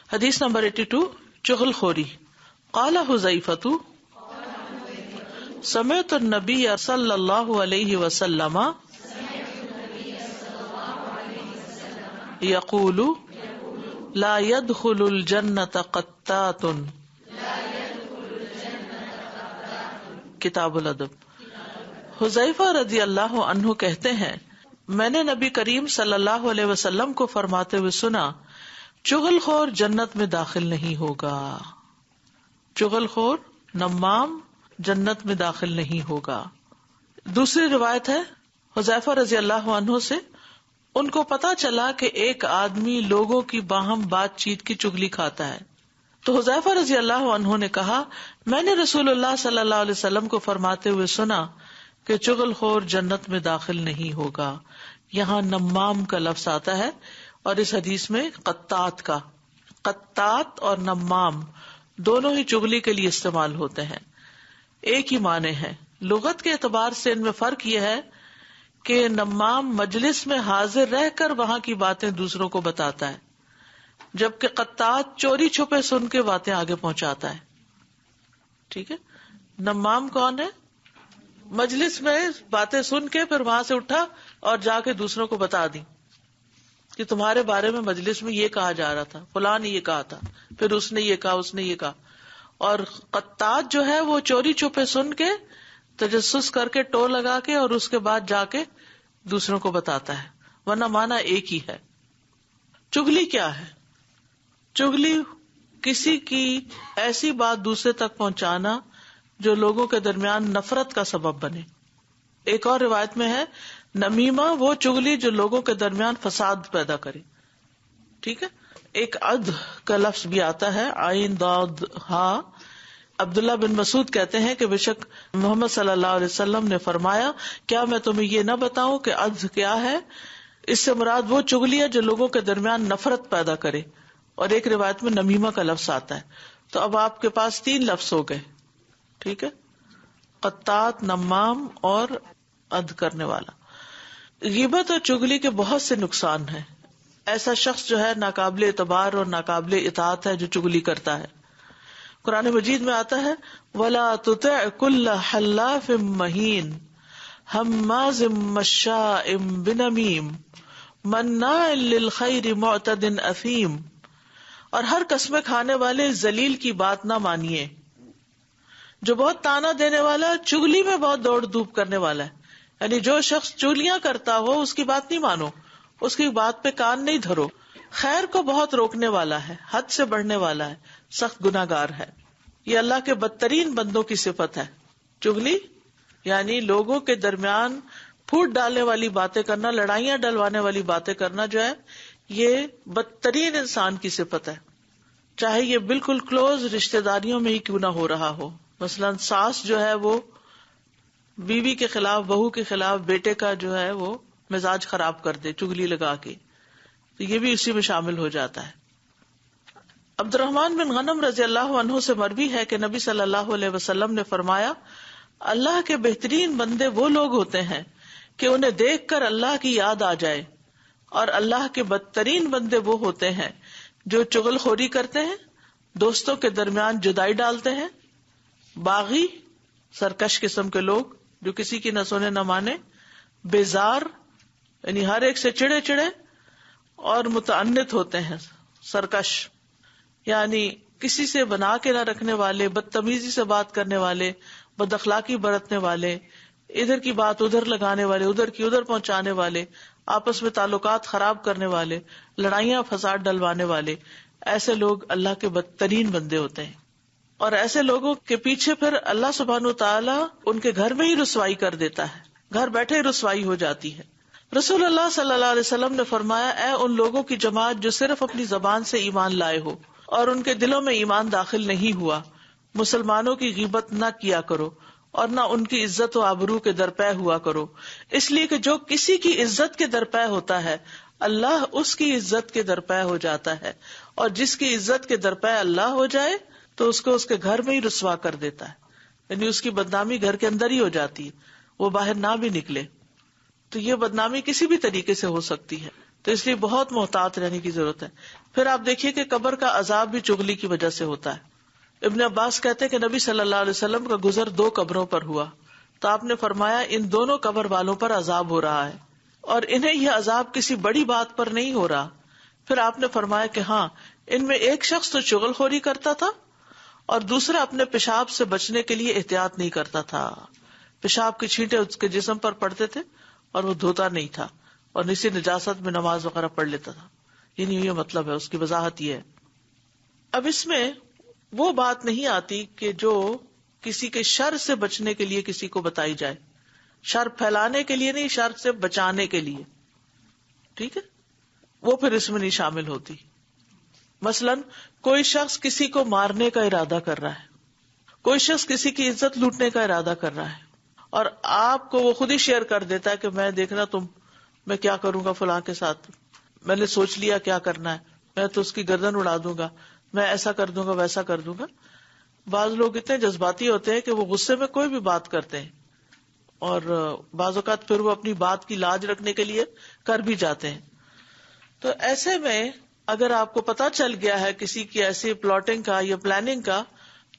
حدیث نمبر 82 چغل خوری. قال حذیفہ سمعت النبی صلی اللہ علیہ وسلم یقول لا يدخل الجنة قطات. کتاب الادب. حذیفہ رضی اللہ عنہ کہتے ہیں میں نے نبی کریم صلی اللہ علیہ وسلم کو فرماتے ہوئے سنا چغل خور جنت میں داخل نہیں ہوگا. چغل خور نمام جنت میں داخل نہیں ہوگا. دوسری روایت ہے حذیفہ رضی اللہ عنہ سے، ان کو پتا چلا کہ ایک آدمی لوگوں کی باہم بات چیت کی چگلی کھاتا ہے، تو حذیفہ رضی اللہ عنہ نے کہا میں نے رسول اللہ صلی اللہ علیہ وسلم کو فرماتے ہوئے سنا کہ چغل خور جنت میں داخل نہیں ہوگا. یہاں نمام کا لفظ آتا ہے اور اس حدیث میں قطات کا. قطات اور نمام دونوں ہی چغلی کے لیے استعمال ہوتے ہیں، ایک ہی معنی ہے. لغت کے اعتبار سے ان میں فرق یہ ہے کہ نمام مجلس میں حاضر رہ کر وہاں کی باتیں دوسروں کو بتاتا ہے، جبکہ قطات چوری چھپے سن کے باتیں آگے پہنچاتا ہے. ٹھیک ہے. نمام کون ہے؟ مجلس میں باتیں سن کے پھر وہاں سے اٹھا اور جا کے دوسروں کو بتا دی کہ تمہارے بارے میں مجلس میں یہ کہا جا رہا تھا، فلاں نے یہ کہا تھا، پھر اس نے یہ کہا، اس نے یہ کہا. اور قطات جو ہے وہ چوری چھپے سن کے تجسس کر کے ٹو لگا کے اور اس کے بعد جا کے دوسروں کو بتاتا ہے، ورنہ مانا ایک ہی ہے. چگلی کیا ہے؟ چگلی کسی کی ایسی بات دوسرے تک پہنچانا جو لوگوں کے درمیان نفرت کا سبب بنے. ایک اور روایت میں ہے نمیمہ وہ چگلی جو لوگوں کے درمیان فساد پیدا کرے. ٹھیک ہے. ایک عد کا لفظ بھی آتا ہے، عین ضاد ہا. عبداللہ بن مسعود کہتے ہیں کہ بے شک محمد صلی اللہ علیہ وسلم نے فرمایا کیا میں تمہیں یہ نہ بتاؤں کہ عد کیا ہے؟ اس سے مراد وہ چگلی ہے جو لوگوں کے درمیان نفرت پیدا کرے. اور ایک روایت میں نمیمہ کا لفظ آتا ہے. تو اب آپ کے پاس 3 لفظ ہو گئے. ٹھیک ہے. قطات، نمام اور عد کرنے والا. غیبت اور چگلی کے بہت سے نقصان ہیں. ایسا شخص جو ہے ناقابل اعتبار اور ناقابل اطاعت ہے جو چگلی کرتا ہے. قرآن مجید میں آتا ہے وَلَا تُطِعْ كُلَّ حَلَّافٍ مَّهِينٍ هَمَّازٍ مَّشَّاءٍ بِنَمِيمٍ مَّنَّاعٍ لِّلْخَيْرِ مُعْتَدٍ أَثِيمٍ. اور ہر قسمیں کھانے والے ذلیل کی بات نہ مانیے، جو بہت تانا دینے والا، چگلی میں بہت دوڑ دھوپ کرنے والا ہے. یعنی جو شخص چگلیاں کرتا ہو اس کی بات نہیں مانو، اس کی بات پہ کان نہیں دھرو. خیر کو بہت روکنے والا ہے، حد سے بڑھنے والا ہے، سخت گناہگار ہے. یہ اللہ کے بدترین بندوں کی صفت ہے. چگلی یعنی لوگوں کے درمیان پھوٹ ڈالنے والی باتیں کرنا، لڑائیاں ڈلوانے والی باتیں کرنا جو ہے یہ بدترین انسان کی صفت ہے، چاہے یہ بالکل کلوز رشتہ داریوں میں ہی کیوں نہ ہو رہا ہو. مثلا ساس جو ہے وہ بیوی کے خلاف، بہو کے خلاف بیٹے کا جو ہے وہ مزاج خراب کر دے چگلی لگا کے، تو یہ بھی اسی میں شامل ہو جاتا ہے. عبد الرحمن بن غنم رضی اللہ عنہ سے مروی ہے کہ نبی صلی اللہ علیہ وسلم نے فرمایا اللہ کے بہترین بندے وہ لوگ ہوتے ہیں کہ انہیں دیکھ کر اللہ کی یاد آ جائے، اور اللہ کے بدترین بندے وہ ہوتے ہیں جو چغل خوری کرتے ہیں، دوستوں کے درمیان جدائی ڈالتے ہیں، باغی سرکش قسم کے لوگ جو کسی کی نہ سنے نہ مانے، بیزار یعنی ہر ایک سے چڑے چڑے، اور متعنت ہوتے ہیں سرکش یعنی کسی سے بنا کے نہ رکھنے والے، بدتمیزی سے بات کرنے والے، بد اخلاقی برتنے والے، ادھر کی بات ادھر لگانے والے، ادھر کی ادھر پہنچانے والے، آپس میں تعلقات خراب کرنے والے، لڑائیاں فساد ڈلوانے والے. ایسے لوگ اللہ کے بدترین بندے ہوتے ہیں. اور ایسے لوگوں کے پیچھے پھر اللہ سبحانہ تعالیٰ ان کے گھر میں ہی رسوائی کر دیتا ہے، گھر بیٹھے ہی رسوائی ہو جاتی ہے. رسول اللہ صلی اللہ علیہ وسلم نے فرمایا اے ان لوگوں کی جماعت جو صرف اپنی زبان سے ایمان لائے ہو اور ان کے دلوں میں ایمان داخل نہیں ہوا، مسلمانوں کی غیبت نہ کیا کرو اور نہ ان کی عزت و آبرو کے درپے ہوا کرو، اس لیے کہ جو کسی کی عزت کے درپے ہوتا ہے اللہ اس کی عزت کے درپے ہو جاتا ہے، اور جس کی عزت کے درپے اللہ ہو جائے تو اس کو اس کے گھر میں ہی رسوا کر دیتا ہے. یعنی اس کی بدنامی گھر کے اندر ہی ہو جاتی ہے، وہ باہر نہ بھی نکلے. تو یہ بدنامی کسی بھی طریقے سے ہو سکتی ہے. تو اس لیے بہت محتاط رہنے کی ضرورت ہے. پھر آپ دیکھیے کہ قبر کا عذاب بھی چغلی کی وجہ سے ہوتا ہے. ابن عباس کہتے ہیں کہ نبی صلی اللہ علیہ وسلم کا گزر 2 قبروں پر ہوا تو آپ نے فرمایا ان دونوں قبر والوں پر عذاب ہو رہا ہے اور انہیں یہ عذاب کسی بڑی بات پر نہیں ہو رہا. پھر آپ نے فرمایا کہ ہاں ان میں ایک شخص تو چغل خوری کرتا تھا اور دوسرا اپنے پیشاب سے بچنے کے لیے احتیاط نہیں کرتا تھا. پیشاب کی چھینٹیں اس کے جسم پر پڑتے تھے اور وہ دھوتا نہیں تھا اور اسی نجاست میں نماز وغیرہ پڑھ لیتا تھا. یعنی یہ مطلب ہے, اس کی وضاحت یہ ہے. اب اس میں وہ بات نہیں آتی کہ جو کسی کے شر سے بچنے کے لیے کسی کو بتائی جائے, شر پھیلانے کے لیے نہیں, شر سے بچانے کے لیے. ٹھیک ہے, وہ پھر اس میں نہیں شامل ہوتی. مثلاً کوئی شخص کسی کو مارنے کا ارادہ کر رہا ہے, کوئی شخص کسی کی عزت لوٹنے کا ارادہ کر رہا ہے اور آپ کو وہ خود ہی شیئر کر دیتا ہے کہ میں دیکھنا میں کیا کروں گا فلاں کے ساتھ, میں نے سوچ لیا کیا کرنا ہے, میں تو اس کی گردن اڑا دوں گا, میں ایسا کر دوں گا ویسا کر دوں گا. بعض لوگ اتنے جذباتی ہوتے ہیں کہ وہ غصے میں کوئی بھی بات کرتے ہیں اور بعض اوقات پھر وہ اپنی بات کی لاج رکھنے کے لیے کر بھی جاتے ہیں. تو ایسے میں اگر آپ کو پتا چل گیا ہے کسی کی ایسی پلاٹنگ کا یا پلاننگ کا,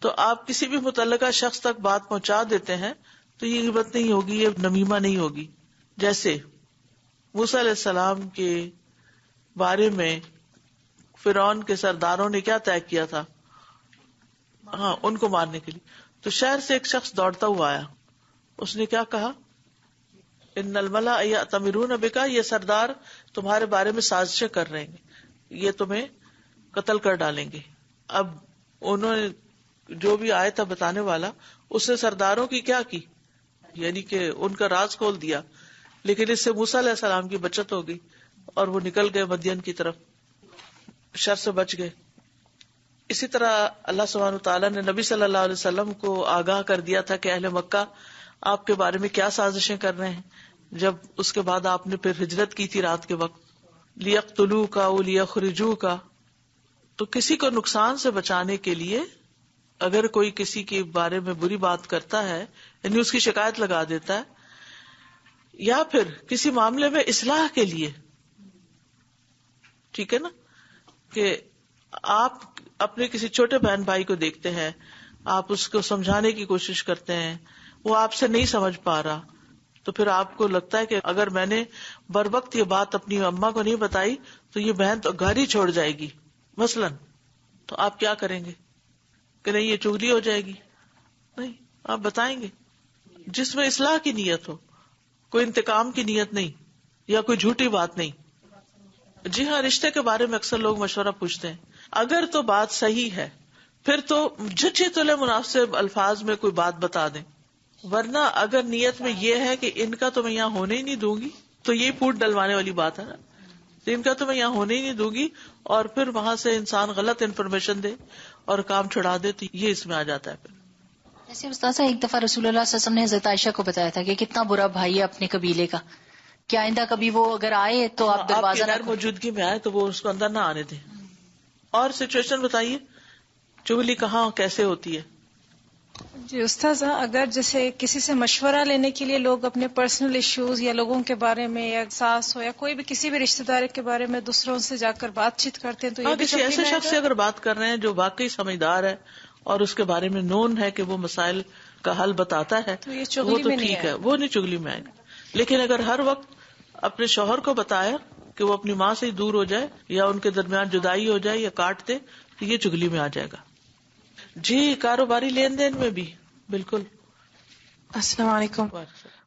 تو آپ کسی بھی متعلقہ شخص تک بات پہنچا دیتے ہیں تو یہ غیبت نہیں ہوگی, یہ نمیمہ نہیں ہوگی. جیسے موسیٰ علیہ السلام کے بارے میں فرعون کے سرداروں نے کیا طے کیا تھا, ہاں ان کو مارنے کے لیے. تو شہر سے ایک شخص دوڑتا ہوا آیا, اس نے کیا کہا, ان الملأ یأتمرون بک, یہ سردار تمہارے بارے میں سازشیں کر رہے ہیں, یہ تمہیں قتل کر ڈالیں گے. اب انہوں نے جو بھی آیا تھا بتانے والا, اس نے سرداروں کی کیا کی, یعنی کہ ان کا راز کھول دیا. لیکن اس سے موسیٰ علیہ السلام کی بچت ہو گئی اور وہ نکل گئے مدین کی طرف, شر سے بچ گئے. اسی طرح اللہ سبحانہ وتعالیٰ نے نبی صلی اللہ علیہ وسلم کو آگاہ کر دیا تھا کہ اہل مکہ آپ کے بارے میں کیا سازشیں کر رہے ہیں. جب اس کے بعد آپ نے پھر ہجرت کی تھی رات کے وقت, لیقتلوک او لیخرجوک, تو کسی کو نقصان سے بچانے کے لیے اگر کوئی کسی کے بارے میں بری بات کرتا ہے, یعنی اس کی شکایت لگا دیتا ہے, یا پھر کسی معاملے میں اصلاح کے لیے, ٹھیک ہے نا, کہ آپ اپنے کسی چھوٹے بہن بھائی کو دیکھتے ہیں, آپ اس کو سمجھانے کی کوشش کرتے ہیں, وہ آپ سے نہیں سمجھ پا رہا, تو پھر آپ کو لگتا ہے کہ اگر میں نے بر وقت یہ بات اپنی اماں کو نہیں بتائی تو یہ بہن تو گھر ہی چھوڑ جائے گی مثلاً, تو آپ کیا کریں گے کہ نہیں یہ چغلی ہو جائے گی؟ نہیں, آپ بتائیں گے جس میں اصلاح کی نیت ہو, کوئی انتقام کی نیت نہیں یا کوئی جھوٹی بات نہیں. جی ہاں, رشتے کے بارے میں اکثر لوگ مشورہ پوچھتے ہیں, اگر تو بات صحیح ہے پھر تو جچے تلے مناسب الفاظ میں کوئی بات بتا دیں, ورنہ اگر نیت میں یہ ہے کہ ان کا تو میں یہاں ہونے ہی نہیں دوں گی, تو یہ پھوٹ ڈلوانے والی بات ہے نا, ان کا تو میں یہاں ہونے ہی نہیں دوں گی, اور پھر وہاں سے انسان غلط انفارمیشن دے اور کام چھڑا دے, تو یہ اس میں آ جاتا ہے. پھر جیسے استاذہ ایک دفعہ رسول اللہ صلی اللہ علیہ وسلم نے حضرت عائشہ کو بتایا تھا کہ کتنا برا بھائی ہے اپنے قبیلے کا, کیا آئندہ کبھی وہ اگر آئے تو آپ دروازہ غیر موجودگی میں آئے تو وہ اس کو اندر نہ آنے دیں. اور سچویشن بتائیے, چغلی کہاں کیسے ہوتی ہے؟ جی استاذہ, اگر جیسے کسی سے مشورہ لینے کے لیے لوگ اپنے پرسنل ایشوز یا لوگوں کے بارے میں, یا ساس ہو یا کوئی بھی کسی بھی رشتہ دار کے بارے میں دوسروں سے جا کر بات چیت کرتے ہیں, تو یہ بھی کسی ایسے شخص سے اگر بات کر رہے ہیں جو واقعی سمجھدار ہے اور اس کے بارے میں نون ہے کہ وہ مسائل کا حل بتاتا ہے, تو یہ وہ چغلی تو میں ٹھیک نہیں ہے, وہ نہیں چغلی میں آئے گا. لیکن اگر ہر وقت اپنے شوہر کو بتایا کہ وہ اپنی ماں سے ہی دور ہو جائے یا ان کے درمیان جدائی ہو جائے یا کاٹ دے, تو یہ چغلی میں آ جائے گا. جی, کاروباری لین دین میں بھی بالکل. Assalamu alaikum.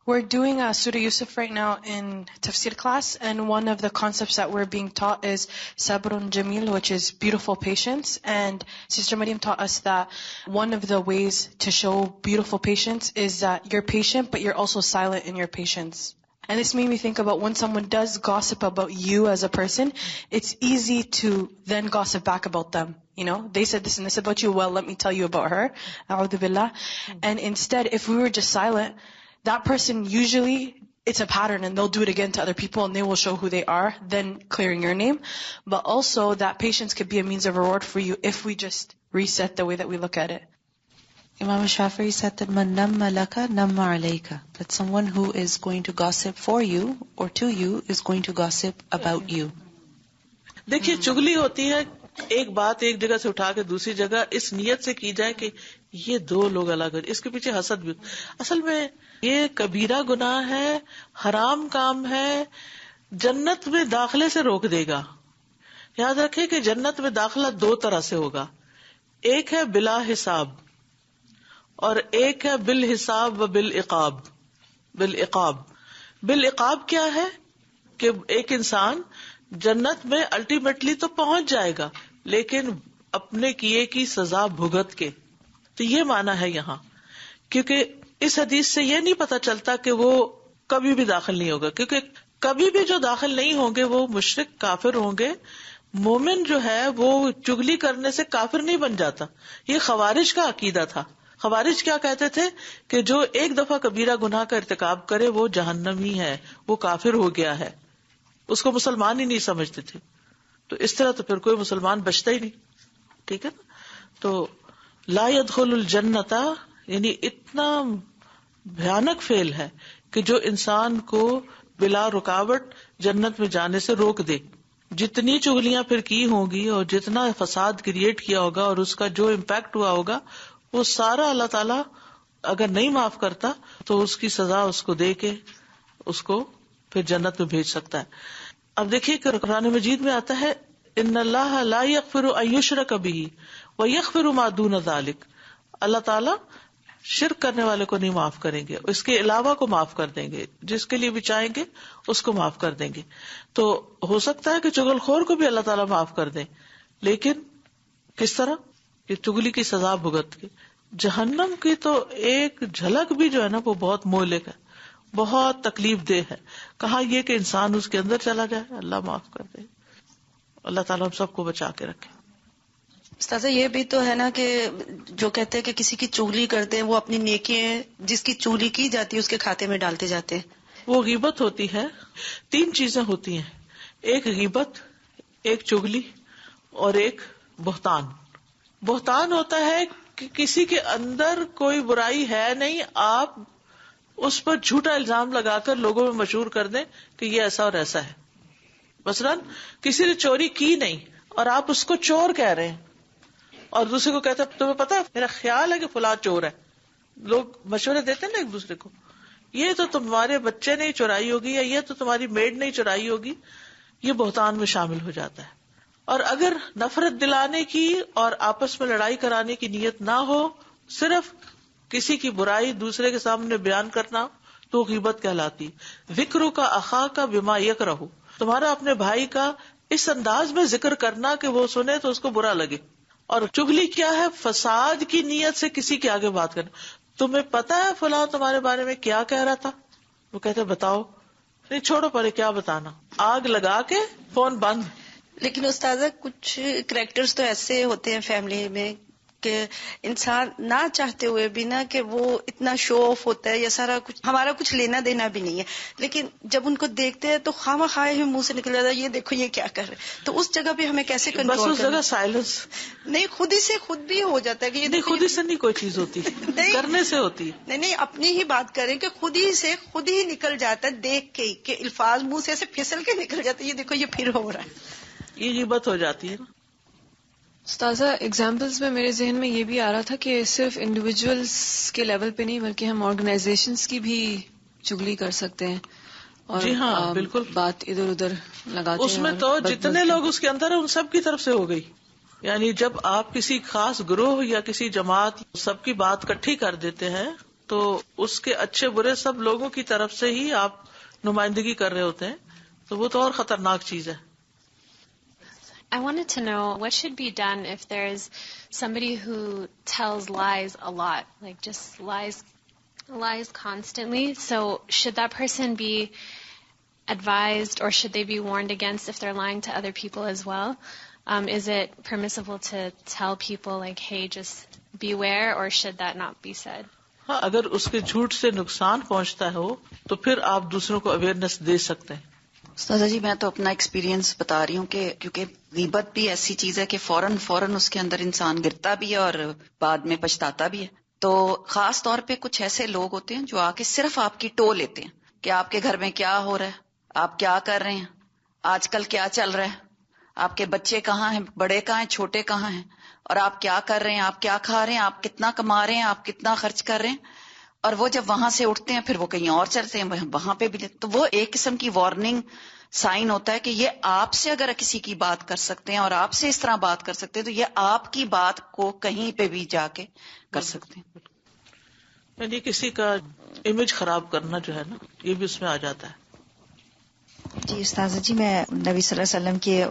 We're doing Surah Yusuf right now in tafsir class, and one of the concepts that we're being taught is Sabrun Jamil, which is beautiful patience. And Sister Maryam taught us that one of the ways to show beautiful patience is that you're patient, but you're also silent in your patience. And this made me think about when someone does gossip about you as a person, it's easy to then gossip back about them. You know, they said this and this about you, well, let me tell you about her. A'udhu billah. And instead, if we were just silent, that person usually, it's a pattern and they'll do it again to other people and they will show who they are, then clearing your name. But also that patience could be a means of reward for you if we just reset the way that we look at it. Imam Shafi'i said that man namma laka namma alayka, that someone who is going to gossip for you or to you is going to gossip about you. دیکھیے چگلی ہوتی ہے ایک بات ایک جگہ سے اٹھا کے دوسری جگہ اس نیت سے کی جائے کہ یہ دو لوگ الگ ہیں، اس کے پیچھے حسد بھی. اصل میں یہ کبیرہ گناہ ہے، حرام کام ہے، جنت میں داخلے سے روک دے گا. یاد رکھے کہ جنت میں داخلہ دو طرح سے ہوگا، ایک ہے بلا حساب اور ایک ہے بالحساب و بالعقاب. بالعقاب کیا ہے کہ ایک انسان جنت میں الٹیمیٹلی تو پہنچ جائے گا لیکن اپنے کیے کی سزا بھگت کے. تو یہ معنی ہے یہاں، کیونکہ اس حدیث سے یہ نہیں پتا چلتا کہ وہ کبھی بھی داخل نہیں ہوگا، کیونکہ کبھی بھی جو داخل نہیں ہوں گے وہ مشرک کافر ہوں گے. مومن جو ہے وہ چگلی کرنے سے کافر نہیں بن جاتا. یہ خوارج کا عقیدہ تھا. خوارج کیا کہتے تھے کہ جو ایک دفعہ کبیرہ گناہ کا ارتکاب کرے وہ جہنمی ہے، وہ کافر ہو گیا ہے، اس کو مسلمان ہی نہیں سمجھتے تھے. تو اس طرح تو پھر کوئی مسلمان بچتا ہی نہیں. ٹھیک ہے نا. تو لا يدخل الجنت یعنی اتنا بھیانک فعل ہے کہ جو انسان کو بلا رکاوٹ جنت میں جانے سے روک دے. جتنی چغلیاں پھر کی ہوں گی اور جتنا فساد کریٹ کیا ہوگا اور اس کا جو امپیکٹ ہوا ہوگا وہ سارا اللہ تعالیٰ اگر نہیں معاف کرتا تو اس کی سزا اس کو دے کے اس کو پھر جنت میں بھیج سکتا ہے. اب دیکھیے کہ قرآن مجید میں آتا ہے ان اللہ لا یغفر ان یشرک بہ ویغفر ما دون ذلک. اللہ تعالیٰ شرک کرنے والے کو نہیں معاف کریں گے، اس کے علاوہ کو معاف کر دیں گے، جس کے لیے بھی چاہیں گے اس کو معاف کر دیں گے. تو ہو سکتا ہے کہ چغل خور کو بھی اللہ تعالیٰ معاف کر دیں، لیکن کس طرح کہ چغلی کی سزا بھگت کے. جہنم کی تو ایک جھلک بھی جو ہے نا وہ بہت مہلک ہے، بہت تکلیف دہ ہے. کہاں یہ کہ انسان اس کے اندر چلا جائے، اللہ معاف کر دے. اللہ تعالیٰ ہم سب کو بچا کے رکھے. استاذہ یہ بھی تو ہے نا کہ جو کہتے ہیں کہ کسی کی چغلی کرتے ہیں وہ اپنی نیکیاں جس کی چغلی کی جاتی ہے اس کے کھاتے میں ڈالتے جاتے ہیں. وہ غیبت ہوتی ہے. تین چیزیں ہوتی ہیں، ایک غیبت، ایک چغلی اور ایک بہتان. بہتان ہوتا ہے کہ کسی کے اندر کوئی برائی ہے نہیں، آپ اس پر جھوٹا الزام لگا کر لوگوں میں مشہور کر دیں کہ یہ ایسا اور ایسا ہے. مثلاً کسی نے چوری کی نہیں اور آپ اس کو چور کہہ رہے ہیں اور دوسرے کو کہتے ہیں تمہیں پتا ہے میرا خیال ہے کہ فلاں چور ہے. لوگ مشورے دیتے ہیں نا ایک دوسرے کو، یہ تو تمہارے بچے نے چورائی ہوگی یا یہ تو تمہاری میڈ نے چورائی ہوگی. یہ بہتان میں شامل ہو جاتا ہے. اور اگر نفرت دلانے کی اور آپس میں لڑائی کرانے کی نیت نہ ہو، صرف کسی کی برائی دوسرے کے سامنے بیان کرنا، تو غیبت کہلاتی. ذکر کا اخا کا بما یکرہ، تمہارا اپنے بھائی کا اس انداز میں ذکر کرنا کہ وہ سنے تو اس کو برا لگے. اور چغلی کیا ہے؟ فساد کی نیت سے کسی کے آگے بات کرنا. تمہیں پتا ہے فلاں تمہارے بارے میں کیا کہہ رہا تھا؟ وہ کہتے بتاؤ. نہیں چھوڑو پرے کیا بتانا، آگ لگا کے فون بند. لیکن استاذہ کچھ کریکٹرز تو ایسے ہوتے ہیں فیملی میں کہ انسان نہ چاہتے ہوئے بھی نا کہ وہ اتنا شو آف ہوتا ہے یا سارا کچھ ہمارا کچھ لینا دینا بھی نہیں ہے، لیکن جب ان کو دیکھتے ہیں تو خواہ مخواہ ہی منہ سے نکل جاتا ہے یہ دیکھو یہ کیا کر رہے. تو اس جگہ پہ ہمیں کیسے کنٹرول بس اس جگہ سائلنس. نہیں خود ہی سے خود بھی ہو جاتا ہے کہ نہیں خود ہی سے نہیں کوئی چیز ہوتی کرنے سے ہوتی ہے. نہیں اپنی ہی بات کریں کہ خود ہی سے خود ہی نکل جاتا ہے دیکھ کے کہ الفاظ منہ سے ایسے پھسل کے نکل جاتے یہ دیکھو یہ پھر ہو رہا ہے. یہ غیبت ہو جاتی ہے نا. استاذہ ایگزامپلس میں میرے ذہن میں یہ بھی آ رہا تھا کہ صرف انڈیویجولس کے لیول پہ نہیں بلکہ ہم آرگنائزیشنس کی بھی چغلی کر سکتے ہیں. اور جی ہاں بالکل، بات ادھر ادھر لگاتے اس میں تو جتنے لوگ اس کے اندر ہیں ان سب کی طرف سے ہو گئی. یعنی جب آپ کسی خاص گروہ یا کسی جماعت سب کی بات اکٹھی کر دیتے ہیں تو اس کے اچھے برے سب لوگوں کی طرف سے ہی آپ نمائندگی کر رہے ہوتے ہیں، تو وہ تو اور خطرناک چیز ہے. I wanted to know what should be done if there is somebody who tells lies a lot, like just lies constantly. So should that person be advised or should they be warned against if they're lying to other people as well? Is it permissible to tell people like, hey, just beware, or should that not be said? ہاں اگر اس کے جھوٹ سے نقصان پہنچتا ہو تو پھر آپ دوسروں کو اویئرنیس دے سکتے ہیں. استاذہ جی میں تو اپنا ایکسپیرینس بتا رہی ہوں کہ کیونکہ غیبت بھی ایسی چیز ہے کہ فوراً اس کے اندر انسان گرتا بھی ہے اور بعد میں پچھتاتا بھی ہے. تو خاص طور پہ کچھ ایسے لوگ ہوتے ہیں جو آ کے صرف آپ کی ٹو لیتے ہیں کہ آپ کے گھر میں کیا ہو رہا ہے، آپ کیا کر رہے ہیں، آج کل کیا چل رہا ہے، آپ کے بچے کہاں ہیں، بڑے کہاں ہیں، چھوٹے کہاں ہیں، اور آپ کیا کر رہے ہیں، آپ کیا کھا رہے ہیں، آپ کتنا کما رہے ہیں، آپ کتنا خرچ کر رہے ہیں. اور وہ جب وہاں سے اٹھتے ہیں پھر وہ کہیں اور چلتے ہیں، وہاں پہ بھی. تو وہ ایک قسم کی وارننگ سائن ہوتا ہے کہ یہ آپ سے اگر کسی کی بات کر سکتے ہیں اور آپ سے اس طرح بات کر سکتے ہیں تو یہ آپ کی بات کو کہیں پہ بھی جا کے کر سکتے ہیں. یعنی کسی کا امیج خراب کرنا جو ہے نا، یہ بھی اس میں آ جاتا ہے. جی استاذہ جی، میں نبی صلی اللہ علیہ وسلم کے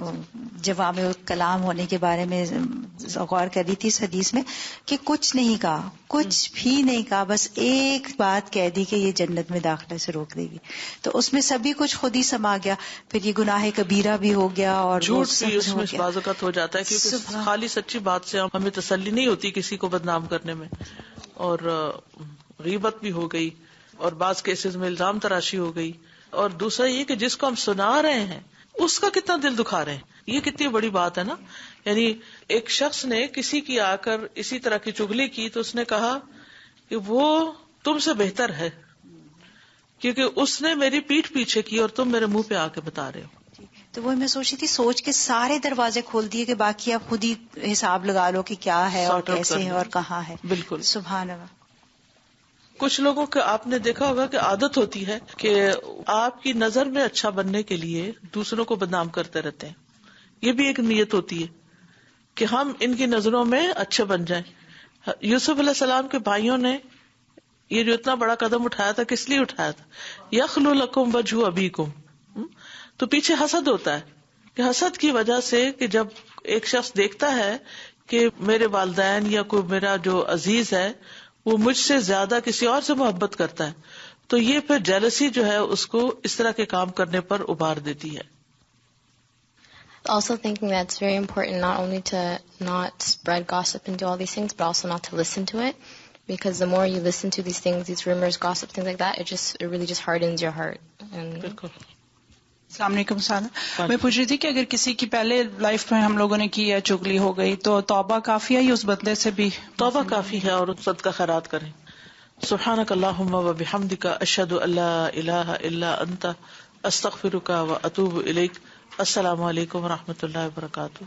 جوامع کلام ہونے کے بارے میں غور کر رہی تھی اس حدیث میں کہ کچھ نہیں کہا، کچھ بھی نہیں کہا، بس ایک بات کہہ دی کہ یہ جنت میں داخلے سے روک دے گی، تو اس میں سبھی کچھ خود ہی سما گیا. پھر یہ گناہ کبیرہ بھی ہو گیا اور جھوٹ بھی اس میں بعض اوقات ہو جاتا ہے، کیونکہ خالی سچی بات سے ہمیں تسلی نہیں ہوتی کسی کو بدنام کرنے میں، اور غیبت بھی ہو گئی، اور بعض کیسز میں الزام تراشی ہو گئی. اور دوسرا یہ کہ جس کو ہم سنا رہے ہیں اس کا کتنا دل دکھا رہے ہیں، یہ کتنی بڑی بات ہے نا. یعنی ایک شخص نے کسی کی آ کر اسی طرح کی چغلی کی تو اس نے کہا کہ وہ تم سے بہتر ہے کیونکہ اس نے میری پیٹھ پیچھے کی اور تم میرے منہ پہ آ کے بتا رہے ہو. تو وہ میں سوچی تھی، سوچ کے سارے دروازے کھول دیے کہ باقی آپ خود ہی حساب لگا لو کہ کیا ہے اور کیسے ہے اور کہاں ہے. بالکل سبحان اللہ. کچھ لوگوں کے آپ نے دیکھا ہوگا کہ عادت ہوتی ہے کہ آپ کی نظر میں اچھا بننے کے لیے دوسروں کو بدنام کرتے رہتے ہیں. یہ بھی ایک نیت ہوتی ہے کہ ہم ان کی نظروں میں اچھے بن جائیں. یوسف علیہ السلام کے بھائیوں نے یہ جو اتنا بڑا قدم اٹھایا تھا کس لیے اٹھایا تھا؟ یخلو لکم وجہ ابیکم. تو پیچھے حسد ہوتا ہے کہ حسد کی وجہ سے کہ جب ایک شخص دیکھتا ہے کہ میرے والدین یا کوئی میرا جو عزیز ہے وہ مجھ سے زیادہ کسی اور سے محبت کرتا ہے تو یہ پھر جیلسی جو ہے اس کو اس طرح کے کام کرنے پر ابھار دیتی ہے. Also thinking that it's very important not only to not spread gossip and do all these things, but also not to listen to it, because the more you listen to these things, these rumors, gossip, things like that, it really just hardens your heart. And السلام علیکم سادہ، میں پوچھ رہی تھی کہ اگر کسی کی پہلے لائف میں ہم لوگوں نے کی ہے چغلی ہو گئی تو توبہ کافی ہے یا اس بدلے سے بھی؟ توبہ کافی ہے اور صدقہ خیرات کریں. سبحانک اللہم و بحمدک، اشہد ان لا الہ الا انت، استغفرک و اتوب الیک. السلام علیکم و رحمۃ اللہ وبرکاتہ.